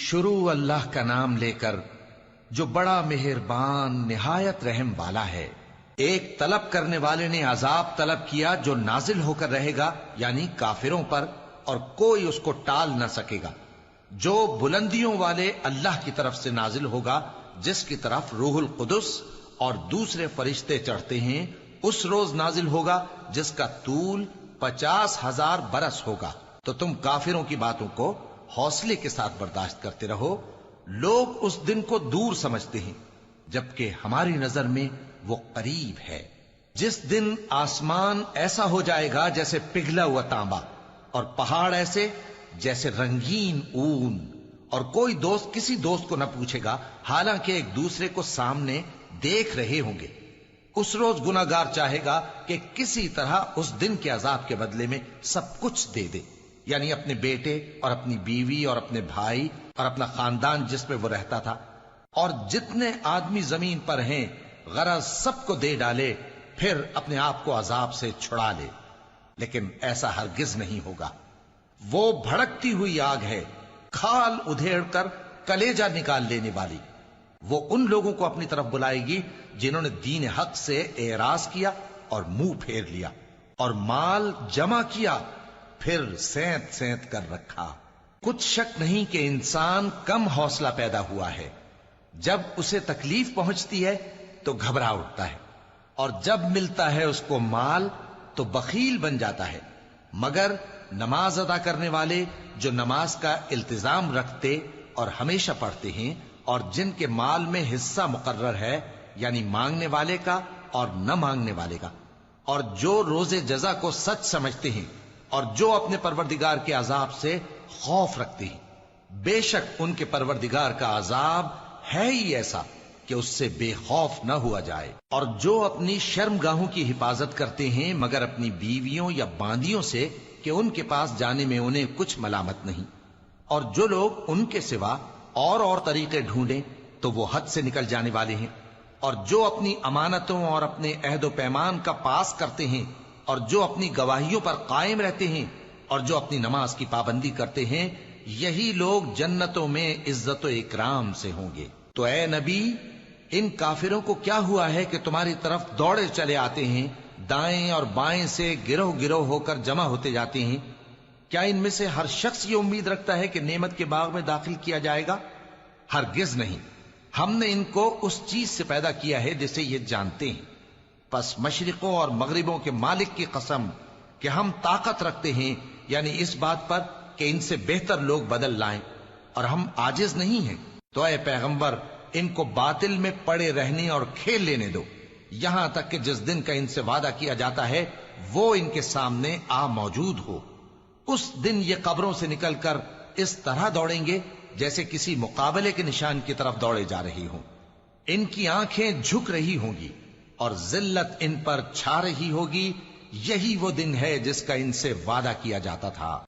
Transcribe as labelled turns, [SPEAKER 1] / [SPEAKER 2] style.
[SPEAKER 1] شروع اللہ کا نام لے کر جو بڑا مہربان نہایت رحم والا ہے۔ ایک طلب کرنے والے نے عذاب طلب کیا جو نازل ہو کر رہے گا، یعنی کافروں پر، اور کوئی اس کو ٹال نہ سکے گا، جو بلندیوں والے اللہ کی طرف سے نازل ہوگا، جس کی طرف روح القدس اور دوسرے فرشتے چڑھتے ہیں، اس روز نازل ہوگا جس کا طول 50,000 برس ہوگا۔ تو تم کافروں کی باتوں کو حوصلے کے ساتھ برداشت کرتے رہو۔ لوگ اس دن کو دور سمجھتے ہیں، جبکہ ہماری نظر میں وہ قریب ہے۔ جس دن آسمان ایسا ہو جائے گا جیسے پگھلا ہوا تانبا، اور پہاڑ ایسے جیسے رنگین اون، اور کوئی دوست کسی دوست کو نہ پوچھے گا، حالانکہ ایک دوسرے کو سامنے دیکھ رہے ہوں گے۔ اس روز گناہگار چاہے گا کہ کسی طرح اس دن کے عذاب کے بدلے میں سب کچھ دے دے، یعنی اپنے بیٹے اور اپنی بیوی اور اپنے بھائی اور اپنا خاندان جس میں وہ رہتا تھا، اور جتنے آدمی زمین پر ہیں، غرض سب کو دے ڈالے، پھر اپنے آپ کو عذاب سے چھڑا لے۔ لیکن ایسا ہرگز نہیں ہوگا۔ وہ بھڑکتی ہوئی آگ ہے، کھال ادھیڑ کر کلیجہ نکال لینے والی۔ وہ ان لوگوں کو اپنی طرف بلائے گی جنہوں نے دین حق سے اعراض کیا اور منہ پھیر لیا، اور مال جمع کیا پھر سینت سینت کر رکھا۔ کچھ شک نہیں کہ انسان کم حوصلہ پیدا ہوا ہے۔ جب اسے تکلیف پہنچتی ہے تو گھبرا اٹھتا ہے، اور جب ملتا ہے اس کو مال تو بخیل بن جاتا ہے۔ مگر نماز ادا کرنے والے جو نماز کا التزام رکھتے اور ہمیشہ پڑھتے ہیں، اور جن کے مال میں حصہ مقرر ہے، یعنی مانگنے والے کا اور نہ مانگنے والے کا، اور جو روز جزا کو سچ سمجھتے ہیں، اور جو اپنے پروردگار کے عذاب سے خوف رکھتے ہیں، بے شک ان کے پروردگار کا عذاب ہے ہی ایسا کہ اس سے بے خوف نہ ہوا جائے۔ اور جو اپنی شرمگاہوں کی حفاظت کرتے ہیں مگر اپنی بیویوں یا باندیوں سے کہ ان کے پاس جانے میں انہیں کچھ ملامت نہیں، اور جو لوگ ان کے سوا اور طریقے ڈھونڈیں تو وہ حد سے نکل جانے والے ہیں، اور جو اپنی امانتوں اور اپنے عہد و پیمان کا پاس کرتے ہیں، اور جو اپنی گواہیوں پر قائم رہتے ہیں، اور جو اپنی نماز کی پابندی کرتے ہیں، یہی لوگ جنتوں میں عزت و اکرام سے ہوں گے۔ تو اے نبی، ان کافروں کو کیا ہوا ہے کہ تمہاری طرف دوڑے چلے آتے ہیں، دائیں اور بائیں سے گروہ گروہ ہو کر جمع ہوتے جاتے ہیں؟ کیا ان میں سے ہر شخص یہ امید رکھتا ہے کہ نعمت کے باغ میں داخل کیا جائے گا؟ ہرگز نہیں۔ ہم نے ان کو اس چیز سے پیدا کیا ہے جسے یہ جانتے ہیں۔ پس مشرقوں اور مغربوں کے مالک کی قسم کہ ہم طاقت رکھتے ہیں، یعنی اس بات پر کہ ان سے بہتر لوگ بدل لائیں، اور ہم عاجز نہیں ہیں۔ تو اے پیغمبر، ان کو باطل میں پڑے رہنے اور کھیل لینے دو، یہاں تک کہ جس دن کا ان سے وعدہ کیا جاتا ہے وہ ان کے سامنے آ موجود ہو۔ اس دن یہ قبروں سے نکل کر اس طرح دوڑیں گے جیسے کسی مقابلے کے نشان کی طرف دوڑے جا رہے ہوں۔ ان کی آنکھیں جھک رہی ہوں گی اور ذلت ان پر چھا رہی ہوگی۔ یہی وہ دن ہے جس کا ان سے وعدہ کیا جاتا تھا۔